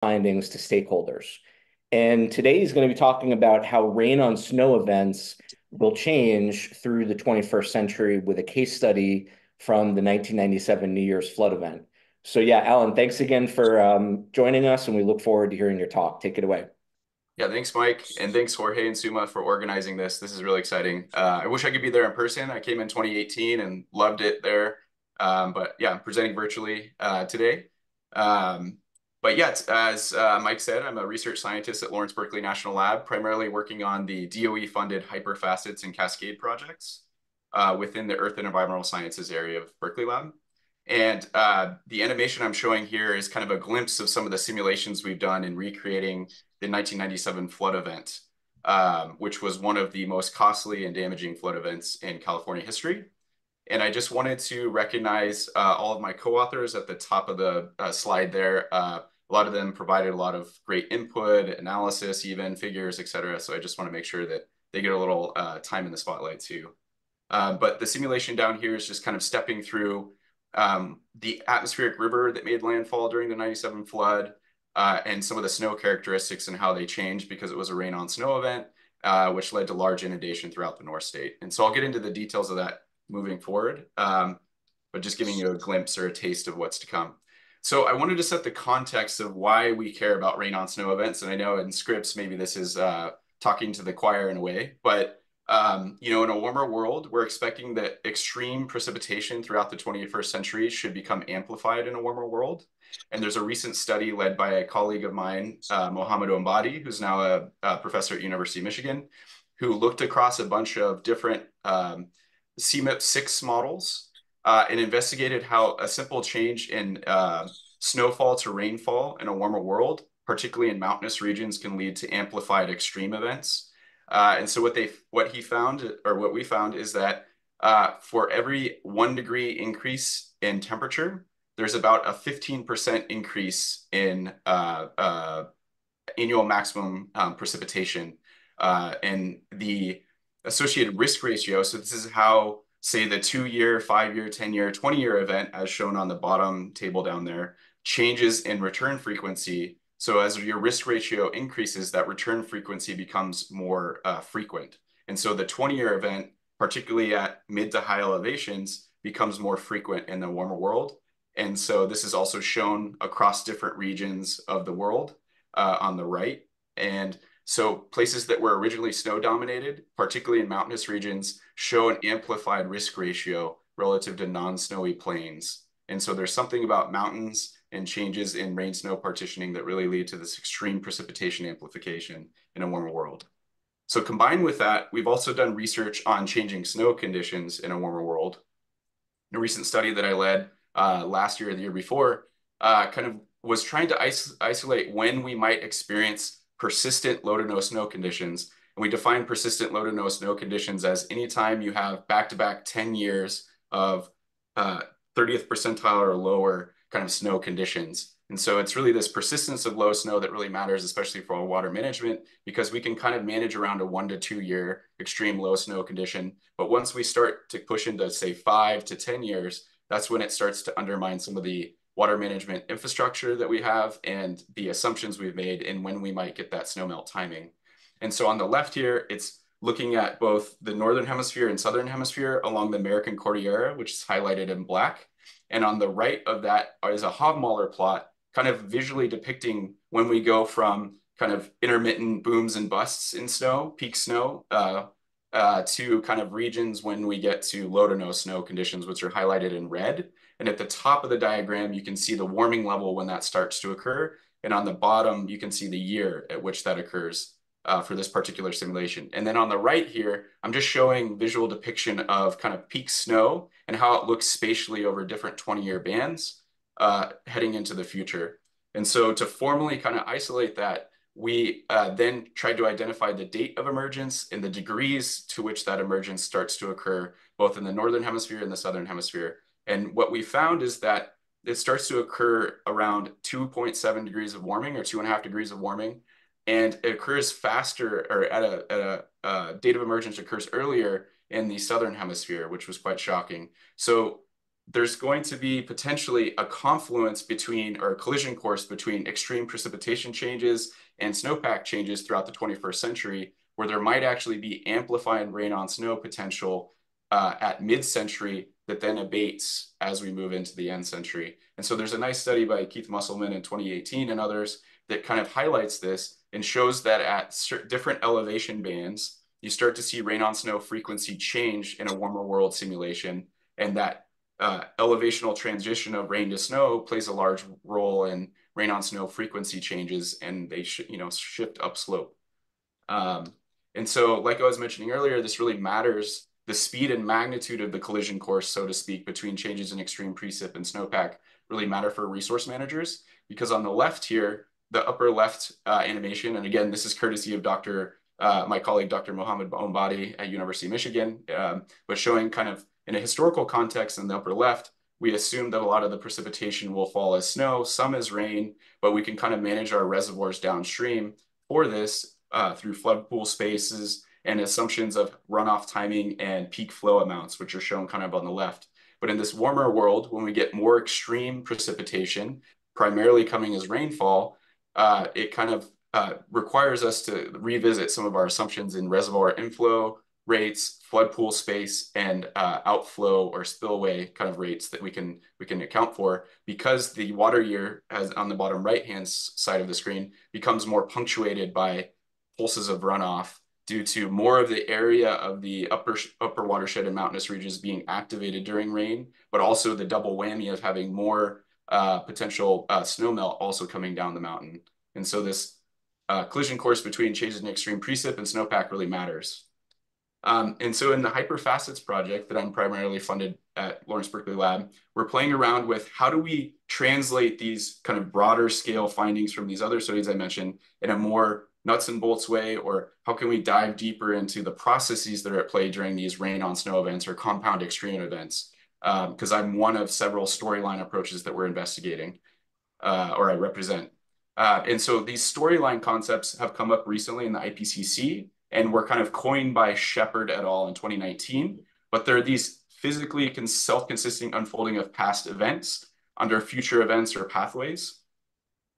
findings to stakeholders. And today he's going to be talking about how rain on snow events will change through the 21st century with a case study from the 1997 New Year's flood event. So yeah, Alan, thanks again for joining us, and we look forward to hearing your talk. Take it away. Yeah, thanks, Mike. And thanks, Jorge and Suma, for organizing this. This is really exciting. I wish I could be there in person. I came in 2018 and loved it there. But yeah, I'm presenting virtually today. Um, but yeah, as Mike said, I'm a research scientist at Lawrence Berkeley National Lab, primarily working on the DOE-funded hyperfacets and cascade projects within the Earth and Environmental Sciences area of Berkeley Lab. And the animation I'm showing here is kind of a glimpse of some of the simulations we've done in recreating the 1997 flood event, which was one of the most costly and damaging flood events in California history. And I just wanted to recognize all of my co-authors at the top of the slide there. A lot of them provided a lot of great input, analysis, even figures, et cetera. So I just want to make sure that they get a little time in the spotlight too. But the simulation down here is just kind of stepping through the atmospheric river that made landfall during the 97 flood, and some of the snow characteristics and how they changed because it was a rain on snow event, which led to large inundation throughout the North State. And so I'll get into the details of that moving forward, but just giving you a glimpse or a taste of what's to come. So I wanted to set the context of why we care about rain on snow events. And I know in scripts, maybe this is talking to the choir in a way, but in a warmer world, we're expecting that extreme precipitation throughout the 21st century should become amplified in a warmer world. And there's a recent study led by a colleague of mine, Mohamed Ombadi, who's now a professor at University of Michigan, who looked across a bunch of different CMIP6 models and investigated how a simple change in snowfall to rainfall in a warmer world, particularly in mountainous regions, can lead to amplified extreme events. And so what he found, or what we found, is that for every 1 degree increase in temperature, there's about a 15% increase in annual maximum precipitation. And the associated risk ratio, so this is how, say, the 2-year, 5-year, 10-year, 20-year event, as shown on the bottom table down there, changes in return frequency. So as your risk ratio increases, that return frequency becomes more frequent. And so the 20-year event, particularly at mid to high elevations, becomes more frequent in the warmer world. And so this is also shown across different regions of the world on the right. And so places that were originally snow dominated, particularly in mountainous regions, show an amplified risk ratio relative to non-snowy plains. And so there's something about mountains and changes in rain snow partitioning that really lead to this extreme precipitation amplification in a warmer world. So combined with that, we've also done research on changing snow conditions in a warmer world. In a recent study that I led last year or the year before, kind of was trying to isolate when we might experience persistent low to no snow conditions. And we define persistent low to no snow conditions as anytime you have back-to-back 10 years of 30th percentile or lower kind of snow conditions. And so it's really this persistence of low snow that really matters, especially for our water management, because we can kind of manage around a 1 to 2 year extreme low snow condition. But once we start to push into, say, 5 to 10 years, that's when it starts to undermine some of the water management infrastructure that we have and the assumptions we've made in when we might get that snowmelt timing. And so on the left here, it's looking at both the Northern Hemisphere and Southern Hemisphere along the American Cordillera, which is highlighted in black. And on the right of that is a Hogmahler plot, kind of visually depicting when we go from kind of intermittent booms and busts in snow, peak snow, to kind of regions when we get to low to no snow conditions, which are highlighted in red. And at the top of the diagram, you can see the warming level when that starts to occur. And on the bottom, you can see the year at which that occurs for this particular simulation. And then on the right here, I'm just showing visual depiction of kind of peak snow and how it looks spatially over different 20-year bands heading into the future. And so to formally kind of isolate that, we then tried to identify the date of emergence and the degrees to which that emergence starts to occur, both in the Northern Hemisphere and the Southern Hemisphere. And what we found is that it starts to occur around 2.7 degrees of warming or 2.5 degrees of warming. And it occurs faster, or at a date of emergence occurs earlier in the Southern Hemisphere, which was quite shocking. So there's going to be potentially a confluence between, or a collision course between extreme precipitation changes and snowpack changes throughout the 21st century, where there might actually be amplified rain on snow potential at mid-century that then abates as we move into the end century. And so there's a nice study by Keith Musselman in 2018 and others that kind of highlights this and shows that at different elevation bands, you start to see rain on snow frequency change in a warmer world simulation, and that elevational transition of rain to snow plays a large role in rain on snow frequency changes, and they shift upslope. And so, like I was mentioning earlier, this really matters. The speed and magnitude of the collision course, so to speak, between changes in extreme precip and snowpack really matter for resource managers, because on the left here, the upper left animation, and again, this is courtesy of my colleague, Dr. Mohammed Baumbadi at University of Michigan, but showing kind of in a historical context in the upper left, we assume that a lot of the precipitation will fall as snow, some as rain, but we can kind of manage our reservoirs downstream for this through flood pool spaces and assumptions of runoff timing and peak flow amounts, which are shown kind of on the left. But in this warmer world, when we get more extreme precipitation, primarily coming as rainfall, it kind of requires us to revisit some of our assumptions in reservoir inflow rates, flood pool space, and outflow or spillway kind of rates that we can account for, because the water year, as on the bottom right-hand side of the screen, becomes more punctuated by pulses of runoff due to more of the area of the upper watershed and mountainous regions being activated during rain, but also the double whammy of having more potential snowmelt also coming down the mountain. And so this collision course between changes in extreme precip and snowpack really matters. And so in the Hyperfacets project that I'm primarily funded at Lawrence Berkeley Lab, we're playing around with how do we translate these kind of broader scale findings from these other studies I mentioned in a more nuts and bolts way, or how can we dive deeper into the processes that are at play during these rain on snow events or compound extreme events? Because I'm one of several storyline approaches that we're investigating, or I represent. And so these storyline concepts have come up recently in the IPCC, and were kind of coined by Shepard et al. In 2019. But there are these physically self-consisting unfolding of past events under future events or pathways.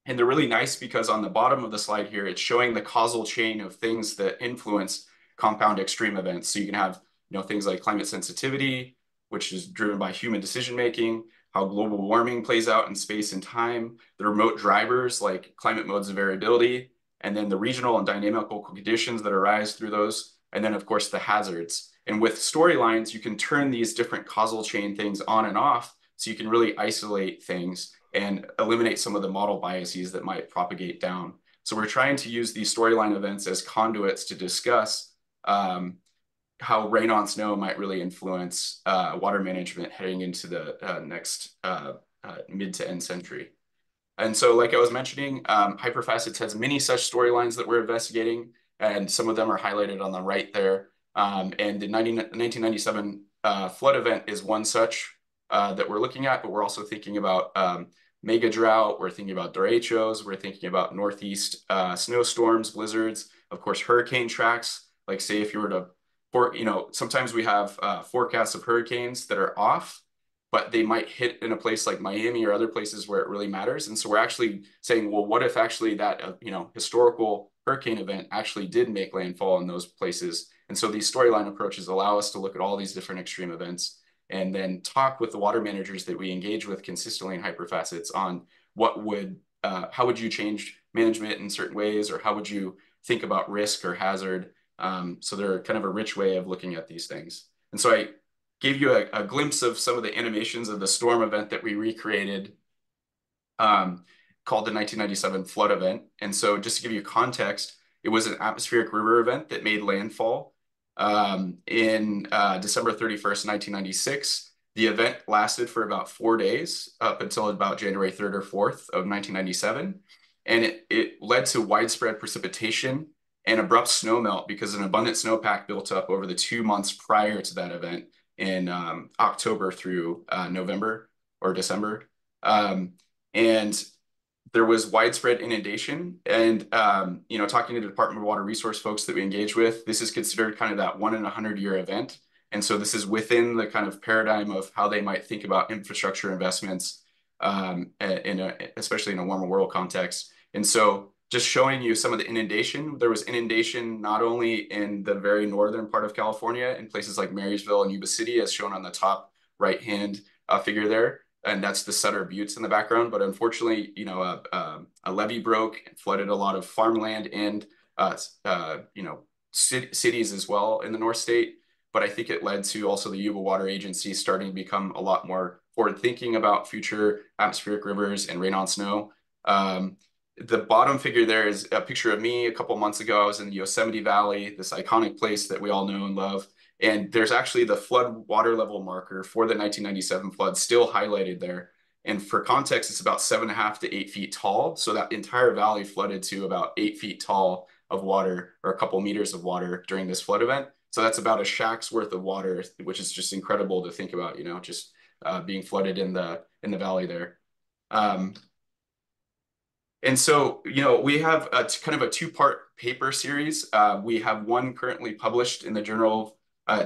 And they're really nice because on the bottom of the slide here, it's showing the causal chain of things that influence compound extreme events. So you can have things like climate sensitivity, which is driven by human decision-making, how global warming plays out in space and time, the remote drivers like climate modes of variability, and then the regional and dynamical conditions that arise through those, and then of course the hazards. And with storylines, you can turn these different causal chain things on and off, so you can really isolate things and eliminate some of the model biases that might propagate down. So we're trying to use these storyline events as conduits to discuss how rain on snow might really influence water management heading into the next mid to end century. And so, like I was mentioning, Hyperfacets has many such storylines that we're investigating, and some of them are highlighted on the right there. And the 1997 flood event is one such that we're looking at, but we're also thinking about mega drought, we're thinking about derechos, we're thinking about northeast snowstorms, blizzards, of course, hurricane tracks. Like say if you were to, sometimes we have forecasts of hurricanes that are off, but they might hit in a place like Miami or other places where it really matters. And so we're actually saying, well, what if actually that, historical hurricane event actually did make landfall in those places? And so these storyline approaches allow us to look at all these different extreme events and then talk with the water managers that we engage with consistently in Hyperfacets on how would you change management in certain ways, or how would you think about risk or hazard? So they're kind of a rich way of looking at these things. And so I gave you a glimpse of some of the animations of the storm event that we recreated called the 1997 flood event. And so just to give you context, it was an atmospheric river event that made landfall in December 31st, 1996. The event lasted for about 4 days up until about January 3rd or 4th of 1997. And it led to widespread precipitation and abrupt snowmelt because an abundant snowpack built up over the 2 months prior to that event in October through November or December. And there was widespread inundation. And, talking to the Department of Water Resource folks that we engage with, this is considered kind of that 1 in 100 year event. And so this is within the kind of paradigm of how they might think about infrastructure investments, especially in a warmer world context. And so just showing you some of the inundation, there was inundation not only in the very northern part of California, in places like Marysville and Yuba City, as shown on the top right-hand figure there, and that's the Sutter Buttes in the background. But unfortunately, a levee broke and flooded a lot of farmland and cities as well in the North State. But I think it led to also the Yuba Water Agency starting to become a lot more forward thinking about future atmospheric rivers and rain on snow. The bottom figure there is a picture of me a couple months ago. I was in the Yosemite Valley, this iconic place that we all know and love. And there's actually the flood water level marker for the 1997 flood still highlighted there. And for context, it's about 7.5 to 8 feet tall. So that entire valley flooded to about 8 feet tall of water, or a couple meters of water during this flood event. So that's about a shack's worth of water, which is just incredible to think about, just being flooded in the valley there. And so, we have kind of a two-part paper series. We have one currently published in the journal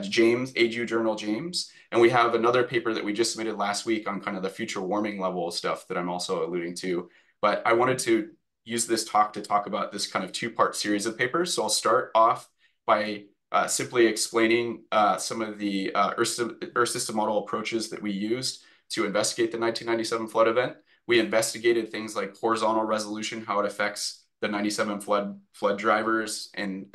James, AGU Journal James, and we have another paper that we just submitted last week on kind of the future warming level stuff that I'm also alluding to. But I wanted to use this talk to talk about this kind of two-part series of papers. So I'll start off by simply explaining some of the Earth system model approaches that we used to investigate the 1997 flood event. We investigated things like horizontal resolution, how it affects the 97 flood drivers and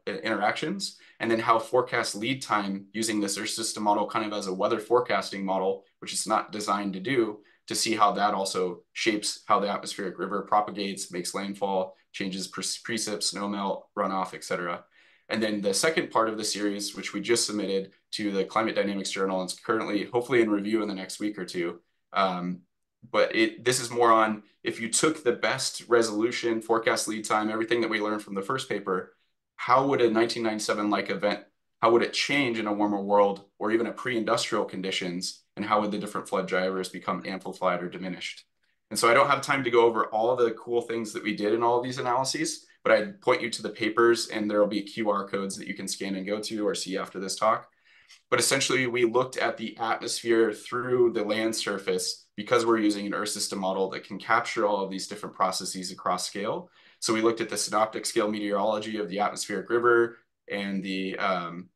interactions, and then how forecast lead time using this Earth system model kind of as a weather forecasting model, which it's not designed to do, to see how that also shapes how the atmospheric river propagates, makes landfall, changes precip, snowmelt, runoff, etc. And then the second part of the series, which we just submitted to the Climate Dynamics Journal, and it's currently hopefully in review in the next week or two. But this is more on if you took the best resolution, forecast lead time, everything that we learned from the first paper, how would a 1997-like event, how would it change in a warmer world or even a pre-industrial conditions, and how would the different flood drivers become amplified or diminished? And so I don't have time to go over all the cool things that we did in all of these analyses, but I'd point you to the papers, and there will be QR codes that you can scan and go to or see after this talk. But essentially, we looked at the atmosphere through the land surface because we're using an Earth system model that can capture all of these different processes across scale. So we looked at the synoptic scale meteorology of the atmospheric river and the kind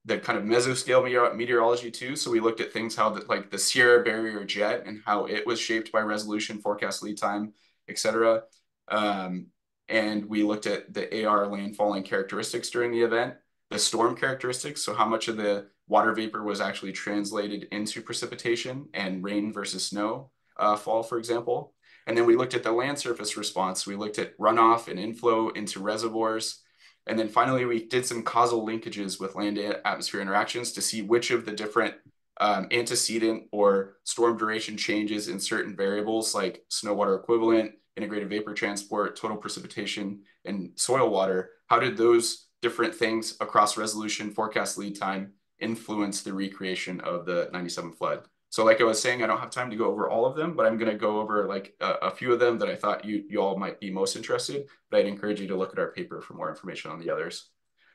of mesoscale meteorology too. So we looked at things like the Sierra barrier jet and how it was shaped by resolution, forecast lead time, etc. And we looked at the AR landfalling characteristics during the event, the storm characteristics, so how much of the water vapor was actually translated into precipitation and rain versus snow fall, for example. And then we looked at the land surface response. We looked at runoff and inflow into reservoirs. And then finally, we did some causal linkages with land atmosphere interactions to see which of the different antecedent or storm duration changes in certain variables like snow water equivalent, integrated vapor transport, total precipitation, and soil water, how did those different things across resolution, forecast lead time, influence the recreation of the 97 flood? So like I was saying, I don't have time to go over all of them, but I'm going to go over like a few of them that I thought you all might be most interested, but I'd encourage you to look at our paper for more information on the others.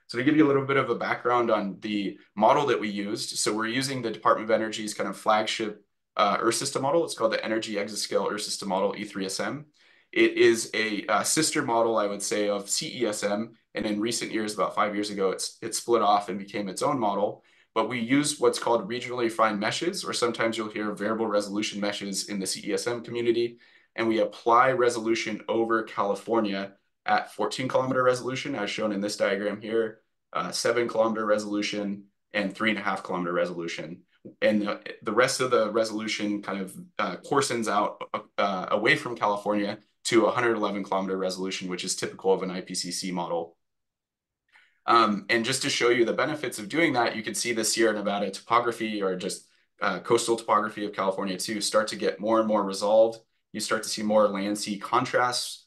So to give you a little bit of a background on the model that we used, so we're using the Department of Energy's kind of flagship Earth system model. It's called the Energy Exascale Earth System Model, E3SM. It is a sister model, I would say, of CESM, and in recent years, about 5 years ago, it split off and became its own model. But we use what's called regionally refined meshes, or sometimes you'll hear variable resolution meshes in the CESM community, and we apply resolution over California at 14-kilometer resolution, as shown in this diagram here, 7-kilometer resolution, and 3.5-kilometer resolution. And the rest of the resolution kind of coarsens out away from California to 111-kilometer resolution, which is typical of an IPCC model. And just to show you the benefits of doing that, you can see the Sierra Nevada topography, or just coastal topography of California too, start to get more and more resolved. You start to see more land-sea contrasts.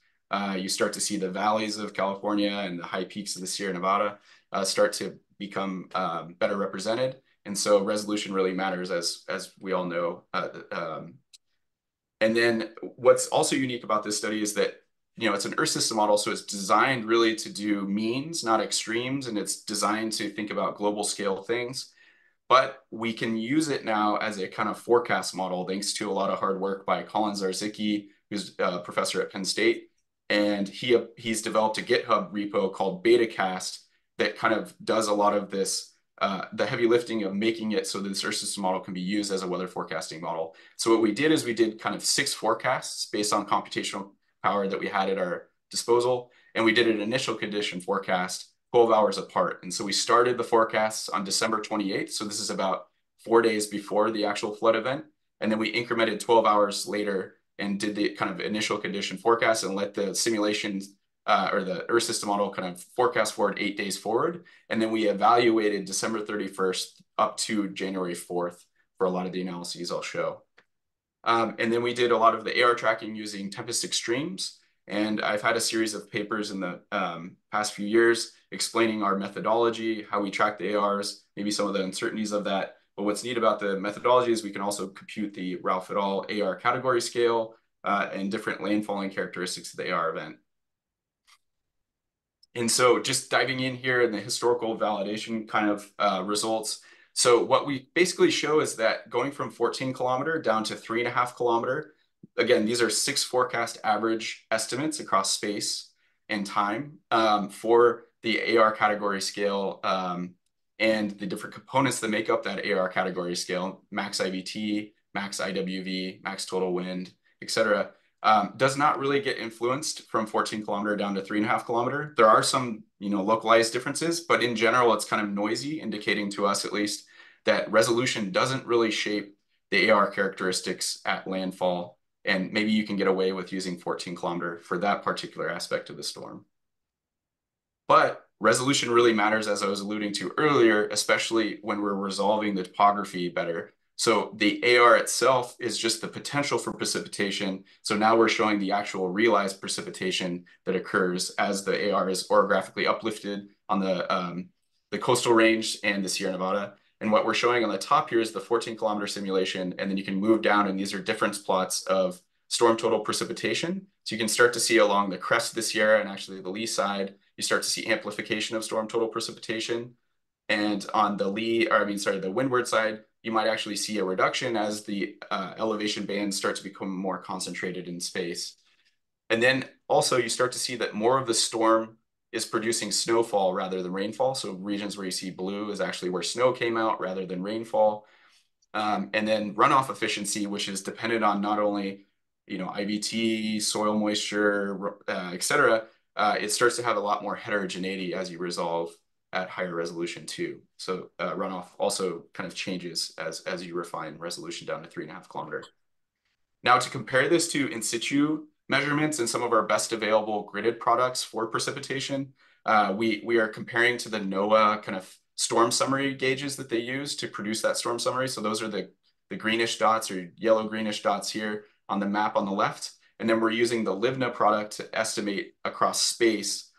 You start to see the valleys of California and the high peaks of the Sierra Nevada start to become better represented. And so resolution really matters, as we all know. And then what's also unique about this study is that it's an Earth system model, so it's designed really to do means, not extremes, and it's designed to think about global scale things. but we can use it now as a kind of forecast model, thanks to a lot of hard work by Colin Zarzicki, who's a professor at Penn State. And he's developed a GitHub repo called Betacast that kind of does a lot of this, the heavy lifting of making it so that this Earth system model can be used as a weather forecasting model. So what we did is we did kind of 6 forecasts based on computational power that we had at our disposal. And we did an initial condition forecast 12 hours apart. And so we started the forecasts on December 28th. So this is about 4 days before the actual flood event. And then we incremented 12 hours later and did the kind of initial condition forecast and let the simulation or the Earth system model kind of forecast forward 8 days forward. And then we evaluated December 31st up to January 4th for a lot of the analyses I'll show. And then we did a lot of the AR tracking using Tempest Extremes. And I've had a series of papers in the past few years explaining our methodology, how we track the ARs, maybe some of the uncertainties of that. But what's neat about the methodology is we can also compute the Ralph et al. AR category scale and different landfalling characteristics of the AR event. And so just diving in here in the historical validation kind of results. So what we basically show is that going from 14-kilometer down to 3.5-kilometer, again, these are 6 forecast average estimates across space and time for the AR category scale and the different components that make up that AR category scale, max IVT, max IWV, max total wind, etc. Does not really get influenced from 14-kilometer down to 3.5-kilometer. There are some, localized differences, but in general, it's kind of noisy, indicating to us at least that resolution doesn't really shape the AR characteristics at landfall. And maybe you can get away with using 14-kilometer for that particular aspect of the storm. But resolution really matters, as I was alluding to earlier, especially when we're resolving the topography better. So the AR itself is just the potential for precipitation. So now we're showing the actual realized precipitation that occurs as the AR is orographically uplifted on the coastal range and the Sierra Nevada. And what we're showing on the top here is the 14-kilometer simulation, and then you can move down, and these are difference plots of storm total precipitation. So you can start to see along the crest of the Sierra and actually the lee side, you start to see amplification of storm total precipitation. And on the the windward side, you might actually see a reduction as the elevation bands start to become more concentrated in space. And then also you start to see that more of the storm is producing snowfall rather than rainfall. So regions where you see blue is actually where snow came out rather than rainfall. And then runoff efficiency, which is dependent on not only IVT, soil moisture, etc. It starts to have a lot more heterogeneity as you resolve at higher resolution too. So runoff also kind of changes as you refine resolution down to 3.5-kilometer. Now, to compare this to in situ measurements and some of our best available gridded products for precipitation, we are comparing to the NOAA kind of storm summary gauges that they use to produce that storm summary. So those are the greenish dots or yellow greenish dots here on the map on the left. And then we're using the LIVNA product to estimate across space.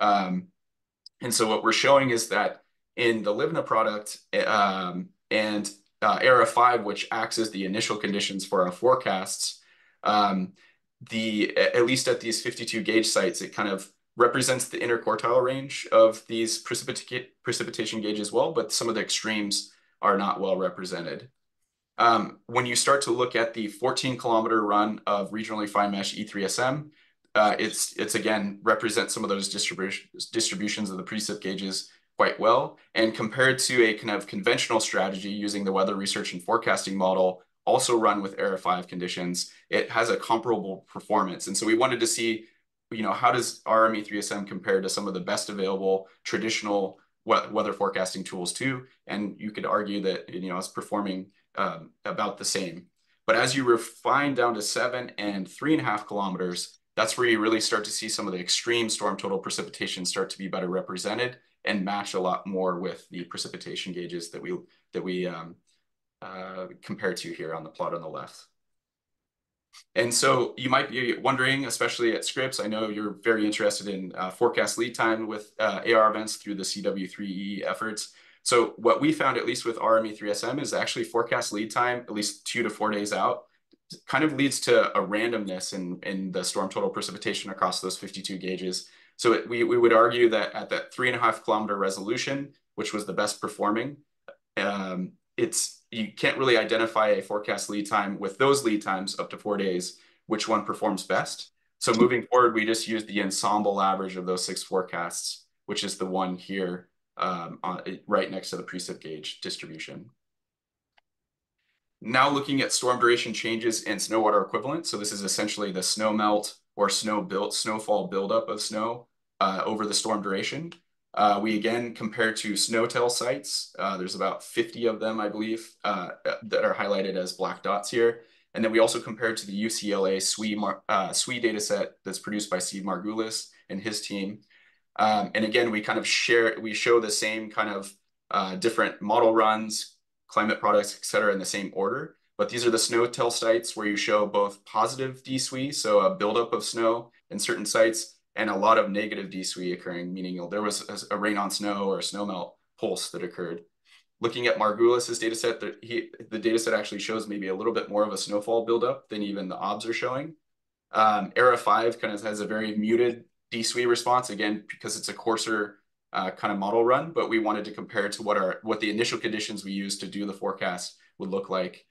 And so what we're showing is that in the LIVNA product and ERA5, which acts as the initial conditions for our forecasts, at least at these 52 gauge sites, it kind of represents the interquartile range of these precipitation gauges well, but some of the extremes are not well represented. When you start to look at the 14-kilometer run of regionally fine mesh E3SM, it's again represents some of those distributions of the precip gauges quite well. And compared to a kind of conventional strategy using the weather research and forecasting model, also run with ERA5 conditions, it has a comparable performance. And so we wanted to see, how does RME3SM compare to some of the best available traditional weather forecasting tools too? And you could argue that, it's performing about the same. But as you refine down to 7 and 3.5 kilometers, that's where you really start to see some of the extreme storm total precipitation start to be better represented and match a lot more with the precipitation gauges that we compare to here on the plot on the left. And so you might be wondering, especially at Scripps, I know you're very interested in forecast lead time with AR events through the CW3E efforts. So what we found, at least with RME3SM, is actually forecast lead time, at least 2 to 4 days out, kind of leads to a randomness in the storm total precipitation across those 52 gauges. So we would argue that at that 3.5 kilometer resolution, which was the best performing, you can't really identify a forecast lead time with those lead times up to 4 days, which one performs best. So moving forward, we just use the ensemble average of those 6 forecasts, which is the one here right next to the precip gauge distribution. Now looking at storm duration changes in snow water equivalent. So this is essentially the snow melt or snowfall buildup of snow over the storm duration. We again compare to snowtail sites. There's about 50 of them, I believe, that are highlighted as black dots here. And then we also compare to the UCLA SWE data set that's produced by Steve Margulis and his team. And again, we show the same kind of different model runs, climate products, et cetera, in the same order. But these are the snowtail sites where you show both positive DSWE, so a buildup of snow in certain sites, and a lot of negative DSWE occurring, meaning there was a rain on snow or a snowmelt pulse that occurred. Looking at Margulis's data set, the data set actually shows maybe a little bit more of a snowfall buildup than even the obs are showing. ERA5 kind of has a very muted DSWE response, again, because it's a coarser kind of model run, but we wanted to compare to what the initial conditions we used to do the forecast would look like,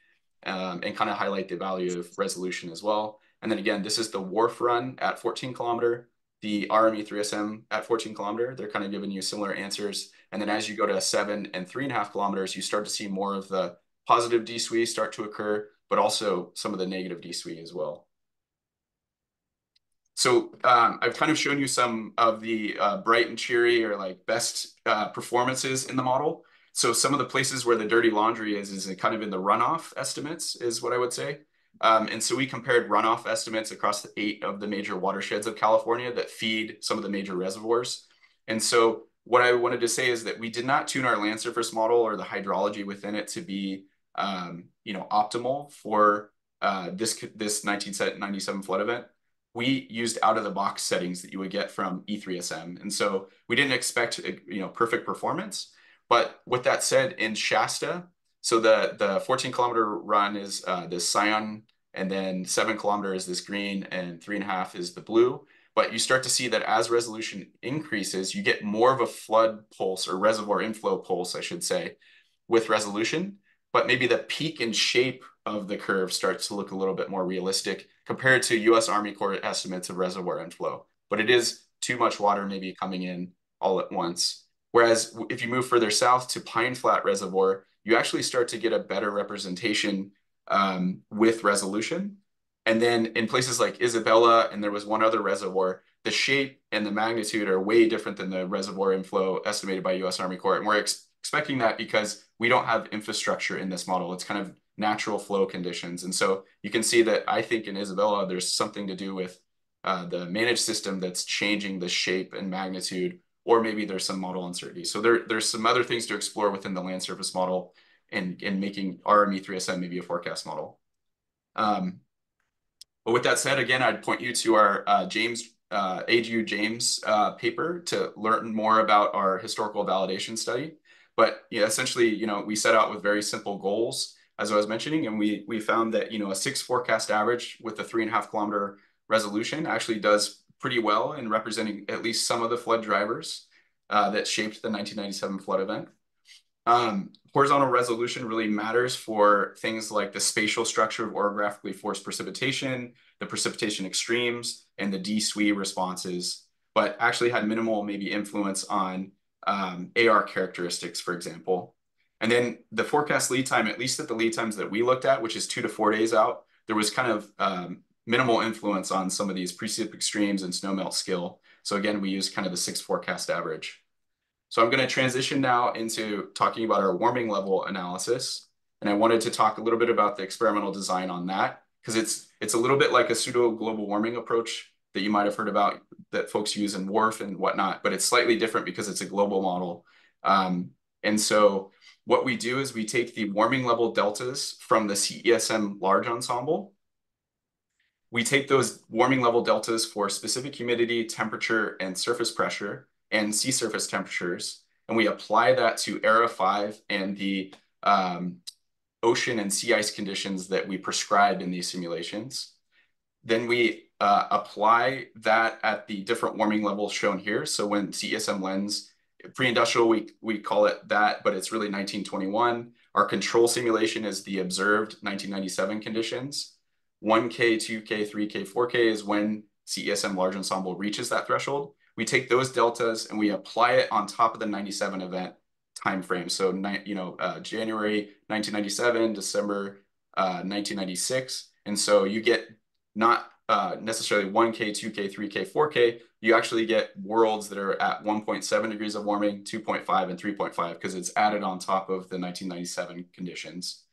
and kind of highlight the value of resolution as well. And then again, this is the WRF run at 14 kilometer, the RME3SM at 14 kilometer. They're kind of giving you similar answers. And then as you go to 7 and 3.5 kilometers, you start to see more of the positive DSWE start to occur, but also some of the negative DSWE as well. So I've kind of shown you some of the bright and cheery or like best performances in the model. So some of the places where the dirty laundry is kind of in the runoff estimates is what I would say. And so we compared runoff estimates across the 8 of the major watersheds of California that feed some of the major reservoirs. And so what I wanted to say is that we did not tune our land surface model or the hydrology within it to be optimal for this 1997 flood event. We used out-of-the-box settings that you would get from E3SM. And so we didn't expect perfect performance. But with that said, in Shasta, so the 14-kilometer run is this cyan, and then 7 kilometers is this green, and 3.5 is the blue. But you start to see that as resolution increases, you get more of a flood pulse or reservoir inflow pulse, I should say, with resolution. But maybe the peak and shape of the curve starts to look a little bit more realistic compared to US Army Corps estimates of reservoir inflow. But it is too much water maybe coming in all at once. Whereas if you move further south to Pine Flat Reservoir, you actually start to get a better representation with resolution. And then in places like Isabella, and there was one other reservoir, the shape and the magnitude are way different than the reservoir inflow estimated by US Army Corps. And we're expecting that because we don't have infrastructure in this model. It's kind of natural flow conditions. And so you can see that I think in Isabella, there's something to do with the managed system that's changing the shape and magnitude, or maybe there's some model uncertainty. So there's some other things to explore within the land surface model and making RME3SM maybe a forecast model. But with that said, again, I'd point you to our AGU James paper to learn more about our historical validation study. But essentially, we set out with very simple goals, as I was mentioning, and we found that a 6 forecast average with a 3.5 kilometer resolution actually does pretty well in representing at least some of the flood drivers that shaped the 1997 flood event. Horizontal resolution really matters for things like the spatial structure of orographically forced precipitation, the precipitation extremes, and the DSWE responses, but actually had minimal maybe influence on AR characteristics, for example. And then the forecast lead time, at least at the lead times that we looked at, which is 2 to 4 days out, there was kind of minimal influence on some of these precip extremes and snowmelt skill. So again, we used kind of the 6 forecast average. So I'm going to transition now into talking about our warming level analysis. And I wanted to talk a little bit about the experimental design on that, because it's a little bit like a pseudo global warming approach that you might have heard about that folks use in WRF and whatnot, but it's slightly different because it's a global model. And so what we do is we take the warming level deltas from the CESM large ensemble. We take those warming level deltas for specific humidity, temperature, and surface pressure, and sea surface temperatures, and we apply that to ERA5 and the ocean and sea ice conditions that we prescribed in these simulations. Then we apply that at the different warming levels shown here. So when CESM lens, pre-industrial, we call it that, but it's really 1921. Our control simulation is the observed 1997 conditions. 1K, 2K, 3K, 4K is when CESM large ensemble reaches that threshold. We take those deltas and we apply it on top of the 97 event time frame. So, January 1997, December 1996. And so you get not necessarily 1K, 2K, 3K, 4K. You actually get worlds that are at 1.7 degrees of warming, 2.5, and 3.5 because it's added on top of the 1997 conditions.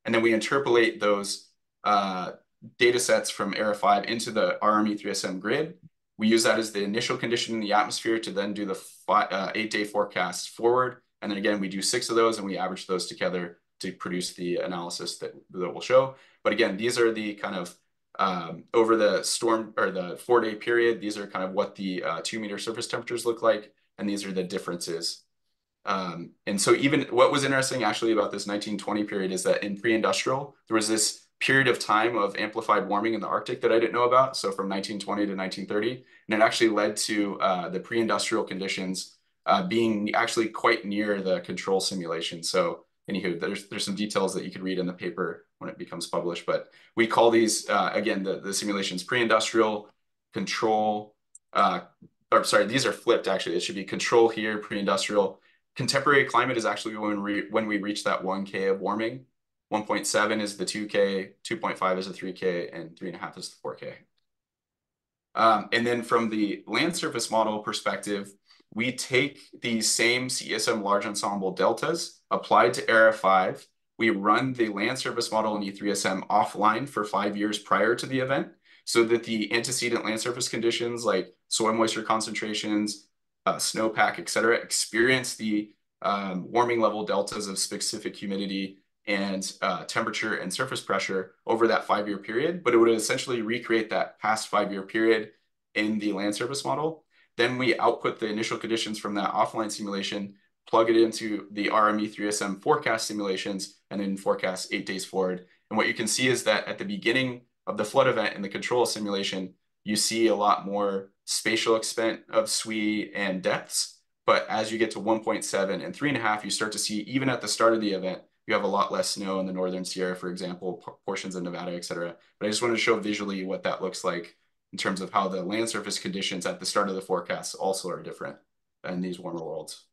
And then we interpolate those data sets from ERA5 into the RME3SM grid. We use that as the initial condition in the atmosphere to then do the 8-day forecast forward. And then again, we do 6 of those and we average those together to produce the analysis that we'll show. But again, these are the kind of over the storm or the 4-day period, these are kind of what the 2-meter surface temperatures look like. And these are the differences. And so even what was interesting actually about this 1920 period is that in pre-industrial, there was this period of time of amplified warming in the Arctic that I didn't know about. So from 1920 to 1930, and it actually led to the pre-industrial conditions being actually quite near the control simulation. So anywho, there's some details that you could read in the paper when it becomes published, but we call these, again, the simulations pre-industrial, control, or sorry, these are flipped actually. It should be control here, pre-industrial. Contemporary climate is actually when we reach that 1K of warming. 1.7 is the 2K, 2.5 is the 3K, and 3.5 is the 4K. And then from the land surface model perspective, we take these same CESM large ensemble deltas applied to ERA5. We run the land surface model in E3SM offline for 5 years prior to the event so that the antecedent land surface conditions like soil moisture concentrations, snowpack, et cetera, experience the warming level deltas of specific humidity and temperature and surface pressure over that 5-year period, but it would essentially recreate that past 5-year period in the land surface model. Then we output the initial conditions from that offline simulation, plug it into the RME3SM forecast simulations, and then forecast 8 days forward. And what you can see is that at the beginning of the flood event in the control simulation, you see a lot more spatial extent of SWE and depths. But as you get to 1.7 and 3.5, you start to see, even at the start of the event, you have a lot less snow in the Northern Sierra, for example, portions of Nevada, et cetera. But I just wanted to show visually what that looks like in terms of how the land surface conditions at the start of the forecast also are different in these warmer worlds.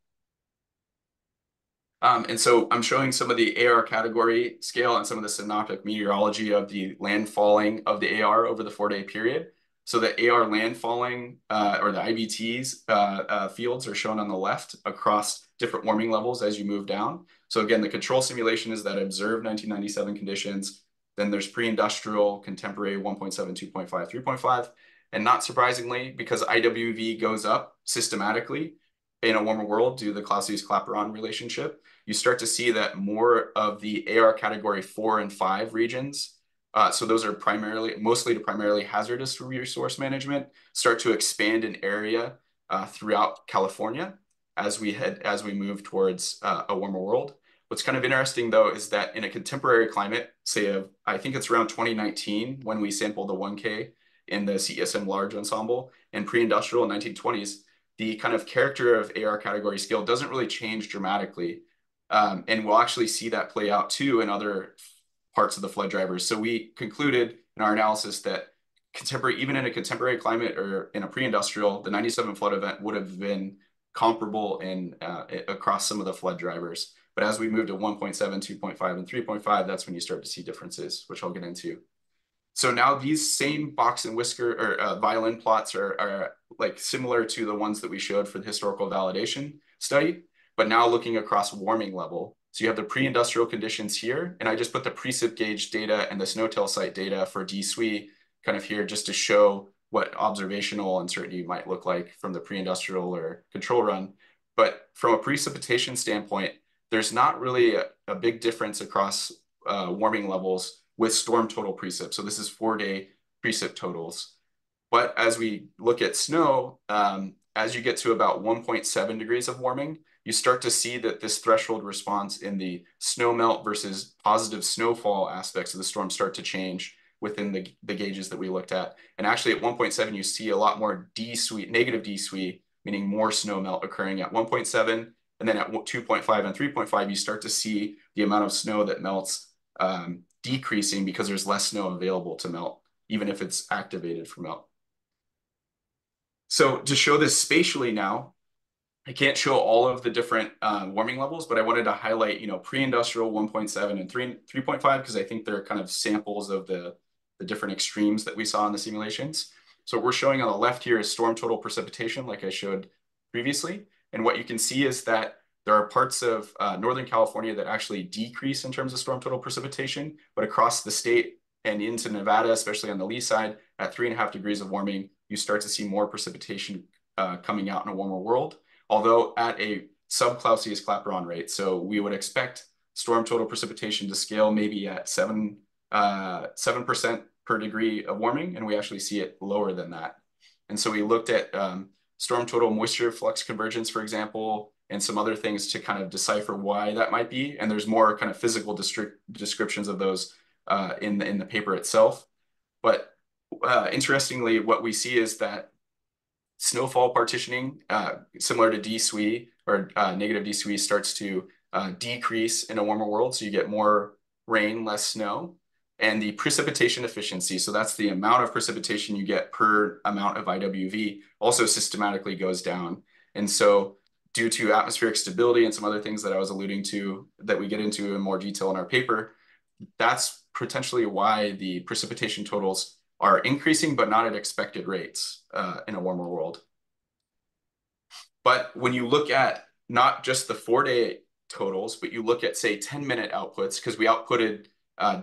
And so I'm showing some of the AR category scale and some of the synoptic meteorology of the landfalling of the AR over the 4-day period. So the AR landfalling or the IBTs fields are shown on the left across different warming levels as you move down. So again, the control simulation is that observed 1997 conditions. Then there's pre-industrial, contemporary 1.7, 2.5, 3.5. And not surprisingly, because IWV goes up systematically in a warmer world due to the Clausius-Clapeyron relationship, you start to see that more of the AR category 4 and 5 regions, so those are primarily hazardous resource management, start to expand in area throughout California as we move towards a warmer world. What's kind of interesting though is that in a contemporary climate, say I think it's around 2019 when we sampled the 1K in the CESM large ensemble and pre-industrial 1920s, the kind of character of AR category scale doesn't really change dramatically. And we'll actually see that play out too in other parts of the flood drivers. So we concluded in our analysis that even in a contemporary climate or in a pre-industrial, the 97 flood event would have been comparable across some of the flood drivers. But as we move to 1.7, 2.5, and 3.5, that's when you start to see differences, which I'll get into. So now these same box and whisker or violin plots are like similar to the ones that we showed for the historical validation study, but now looking across warming level. So you have the pre-industrial conditions here, and I just put the precip gauge data and the snowtail site data for DSWE kind of here just to show what observational uncertainty might look like from the pre-industrial or control run. But from a precipitation standpoint, there's not really a big difference across warming levels with storm total precip. So this is 4-day precip totals. But as we look at snow, as you get to about 1.7 degrees of warming, you start to see that this threshold response in the snowmelt versus positive snowfall aspects of the storm start to change within the gauges that we looked at. And actually at 1.7, you see a lot more negative DSWE, meaning more snowmelt occurring at 1.7. And And then at 2.5 and 3.5, you start to see the amount of snow that melts decreasing because there's less snow available to melt, even if it's activated for melt. So to show this spatially now, I can't show all of the different warming levels, but I wanted to highlight, pre-industrial 1.7 and 3.5, because I think they're kind of samples of the different extremes that we saw in the simulations. So what we're showing on the left here is storm total precipitation, like I showed previously. And what you can see is that there are parts of Northern California that actually decrease in terms of storm total precipitation, but across the state and into Nevada, especially on the lee side, at 3.5 degrees of warming, you start to see more precipitation coming out in a warmer world, although at a sub-Clausius Clapeyron rate. So we would expect storm total precipitation to scale maybe at 7% per degree of warming, and we actually see it lower than that. And so we looked at storm total moisture flux convergence, for example, and some other things to kind of decipher why that might be. And there's more kind of physical descriptions of those in the paper itself. But interestingly, what we see is that snowfall partitioning, similar to DSWE or negative DSWE, starts to decrease in a warmer world. So you get more rain, less snow. And the precipitation efficiency, so that's the amount of precipitation you get per amount of IWV, also systematically goes down. And so due to atmospheric stability and some other things that I was alluding to that we get into in more detail in our paper, that's potentially why the precipitation totals are increasing, but not at expected rates in a warmer world. But when you look at not just the 4-day totals, but you look at, say, 10-minute outputs, because we outputted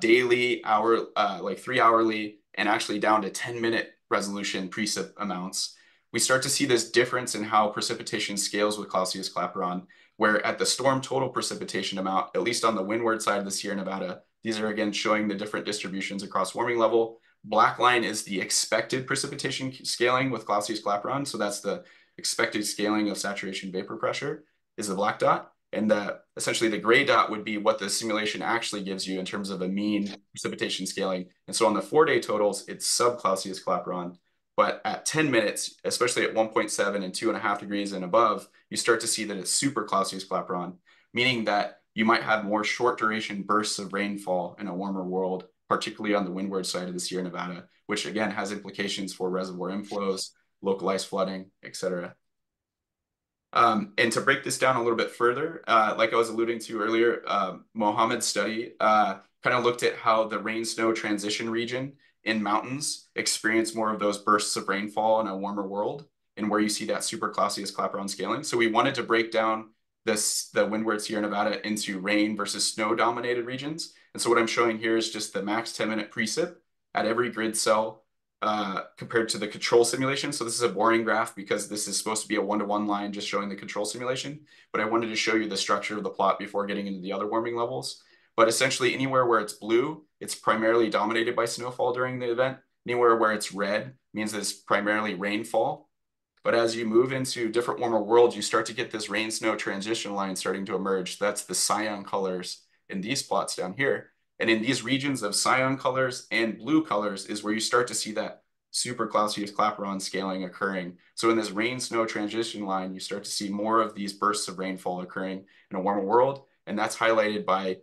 daily, like 3-hourly, and actually down to 10-minute resolution precip amounts, we start to see this difference in how precipitation scales with Clausius Clapeyron, where at the storm total precipitation amount, at least on the windward side of the Sierra Nevada, these are again showing the different distributions across warming level. Black line is the expected precipitation scaling with Clausius Clapeyron. So that's the expected scaling of saturation vapor pressure is the black dot. And essentially the gray dot would be what the simulation actually gives you in terms of a mean precipitation scaling. And so on the 4-day totals, it's sub-Clausius Clapeyron. But at 10 minutes, especially at 1.7 and 2.5 degrees and above, you start to see that it's super Clausius Clapeyron, meaning that you might have more short duration bursts of rainfall in a warmer world, particularly on the windward side of the Sierra Nevada, which again has implications for reservoir inflows, localized flooding, et cetera. And to break this down a little bit further, like I was alluding to earlier, Mohammed's study kind of looked at how the rain-snow transition region in mountains experience more of those bursts of rainfall in a warmer world, and where you see that super Clausius Clapeyron scaling. So we wanted to break down the windward Sierra Nevada into rain versus snow-dominated regions. And so what I'm showing here is just the max 10-minute precip at every grid cell compared to the control simulation. So this is a boring graph because this is supposed to be a one-to-one line just showing the control simulation. But I wanted to show you the structure of the plot before getting into the other warming levels. But essentially anywhere where it's blue, it's primarily dominated by snowfall during the event. Anywhere where it's red means that it's primarily rainfall. But as you move into different warmer worlds, you start to get this rain-snow transition line starting to emerge. That's the cyan colors in these plots down here. And in these regions of cyan colors and blue colors is where you start to see that super Clausius Clapeyron scaling occurring. So in this rain-snow transition line, you start to see more of these bursts of rainfall occurring in a warmer world. And that's highlighted by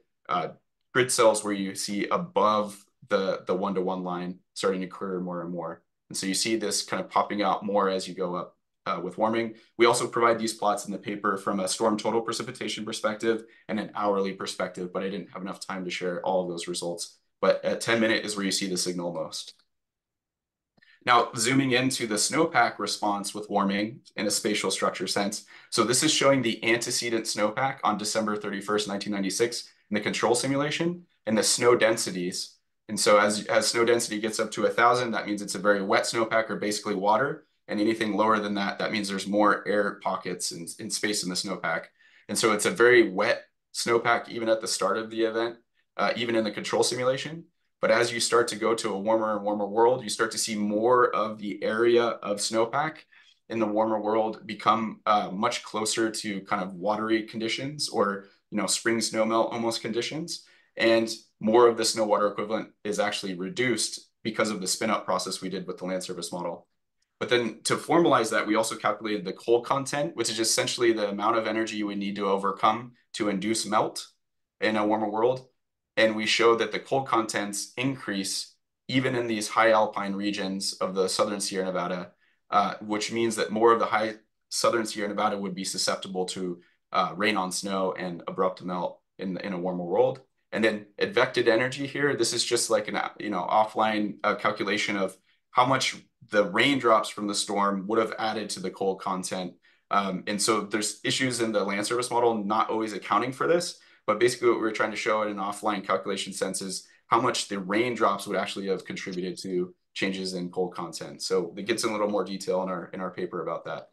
grid cells where you see above the one-to-one line starting to occur more and more. And so you see this kind of popping out more as you go up with warming. We also provide these plots in the paper from a storm total precipitation perspective and an hourly perspective, but I didn't have enough time to share all of those results. But at 10-minute is where you see the signal most. Now, zooming into the snowpack response with warming in a spatial structure sense. So this is showing the antecedent snowpack on December 31st, 1996 in the control simulation and the snow densities. And so as snow density gets up to 1,000, that means it's a very wet snowpack or basically water. And anything lower than that, that means there's more air pockets in space in the snowpack. And so it's a very wet snowpack even at the start of the event, even in the control simulation. But as you start to go to a warmer and warmer world, you start to see more of the area of snowpack in the warmer world become much closer to kind of watery conditions or, spring snowmelt almost conditions. And more of the snow water equivalent is actually reduced because of the spin up process we did with the land surface model. But then to formalize that, we also calculated the cold content, which is essentially the amount of energy you would need to overcome to induce melt in a warmer world. And we show that the cold contents increase even in these high alpine regions of the southern Sierra Nevada, which means that more of the high southern Sierra Nevada would be susceptible to rain on snow and abrupt melt in a warmer world. And then advected energy here, this is just like an offline calculation of how much the raindrops from the storm would have added to the cold content. And so there's issues in the land surface model not always accounting for this, but basically what we're trying to show in an offline calculation sense is how much the raindrops would actually have contributed to changes in cold content. So it gets in a little more detail in our paper about that.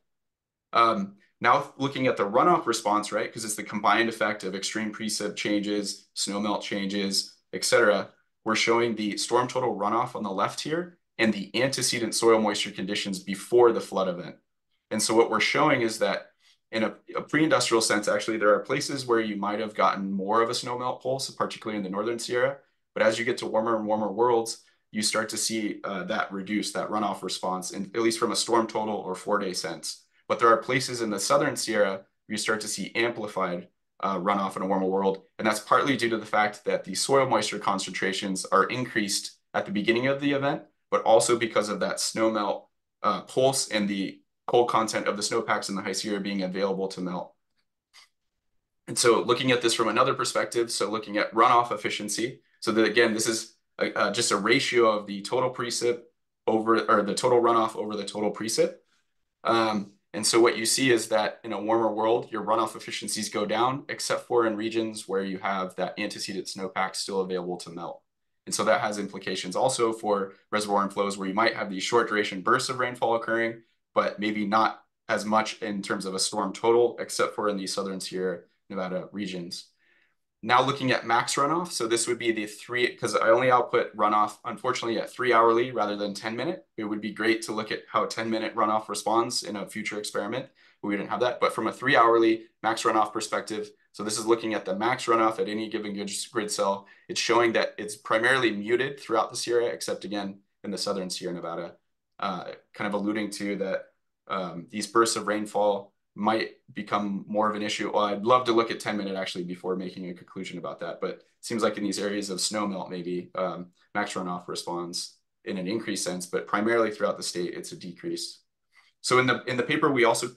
Now looking at the runoff response, right? Because it's the combined effect of extreme precip changes, snowmelt changes, etc. We're showing the storm total runoff on the left here and the antecedent soil moisture conditions before the flood event. And so what we're showing is that in a pre-industrial sense, actually, there are places where you might have gotten more of a snowmelt pulse, particularly in the northern Sierra. But as you get to warmer and warmer worlds, you start to see that reduce, that runoff response, at least from a storm total or 4-day sense. But there are places in the southern Sierra where you start to see amplified runoff in a warmer world. And that's partly due to the fact that the soil moisture concentrations are increased at the beginning of the event, but also because of that snowmelt pulse and the cold content of the snowpacks in the high Sierra being available to melt. And so looking at this from another perspective, so looking at runoff efficiency, so that again, this is just a ratio of the total precip over, or the total runoff over the total precip. And so what you see is that in a warmer world, your runoff efficiencies go down, except for in regions where you have that antecedent snowpack still available to melt. And so that has implications also for reservoir inflows where you might have these short duration bursts of rainfall occurring, but maybe not as much in terms of a storm total, except for in the southern Sierra Nevada regions. Now looking at max runoff, so this would be the because I only output runoff, unfortunately, at 3-hourly rather than 10-minute. It would be great to look at how a 10-minute runoff responds in a future experiment, but we didn't have that. But from a 3-hourly max runoff perspective, so this is looking at the max runoff at any given grid cell. It's showing that it's primarily muted throughout the Sierra, except again, in the southern Sierra Nevada, kind of alluding to that these bursts of rainfall might become more of an issue. Well, I'd love to look at 10-minute actually before making a conclusion about that, but it seems like in these areas of snowmelt, maybe max runoff responds in an increased sense, but primarily throughout the state, it's a decrease. So in the paper, we also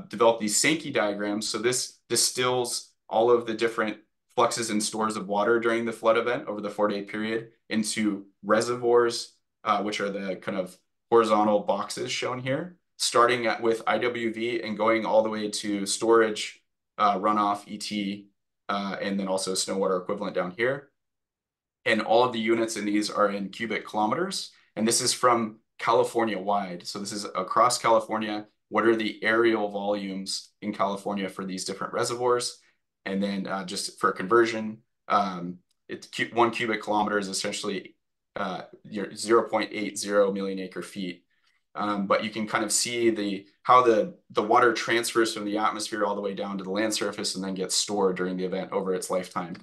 developed these Sankey diagrams. So this distills all of the different fluxes and stores of water during the flood event over the 4-day period into reservoirs, which are the kind of horizontal boxes shown here, starting with IWV and going all the way to storage, runoff, ET, and then also snow water equivalent down here. And all of the units in these are in cubic kilometers. And this is from California wide. So this is across California. What are the aerial volumes in California for these different reservoirs? And then just for conversion, it's 1 cubic kilometer is essentially your 0.80 million acre feet. But you can kind of see how the water transfers from the atmosphere all the way down to the land surface and then gets stored during the event over its lifetime.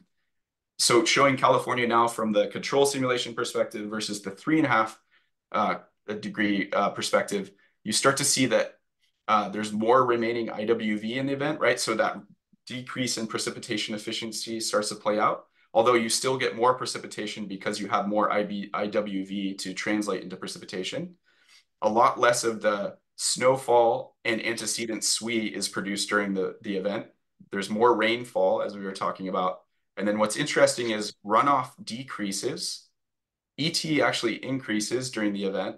So showing California now from the control simulation perspective versus the 3.5 degree perspective, you start to see that there's more remaining IWV in the event, right? So that decrease in precipitation efficiency starts to play out, although you still get more precipitation because you have more IWV to translate into precipitation. A lot less of the snowfall and antecedent SWE is produced during the event. There's more rainfall, as we were talking about. And then what's interesting is runoff decreases. ET actually increases during the event.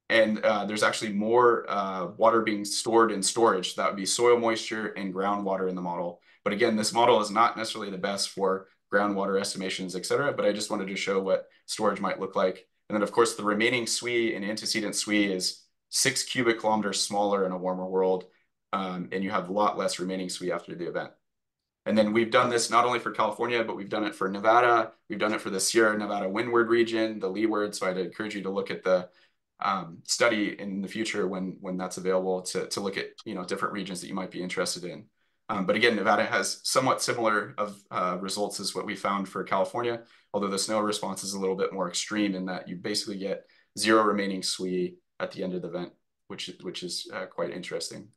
And there's actually more water being stored in storage. That would be soil moisture and groundwater in the model. But again, this model is not necessarily the best for groundwater estimations, et cetera. But I just wanted to show what storage might look like. And then, of course, the remaining SWE and antecedent SWE is 6 cubic kilometers smaller in a warmer world. And you have a lot less remaining SWE after the event. And then we've done this not only for California, but we've done it for Nevada. We've done it for the Sierra Nevada Windward region, the leeward. So I'd encourage you to look at the study in the future when that's available to look at different regions that you might be interested in. But again, Nevada has somewhat similar results as what we found for California, although the snow response is a little bit more extreme in that you basically get 0 remaining SWE at the end of the event, which is quite interesting.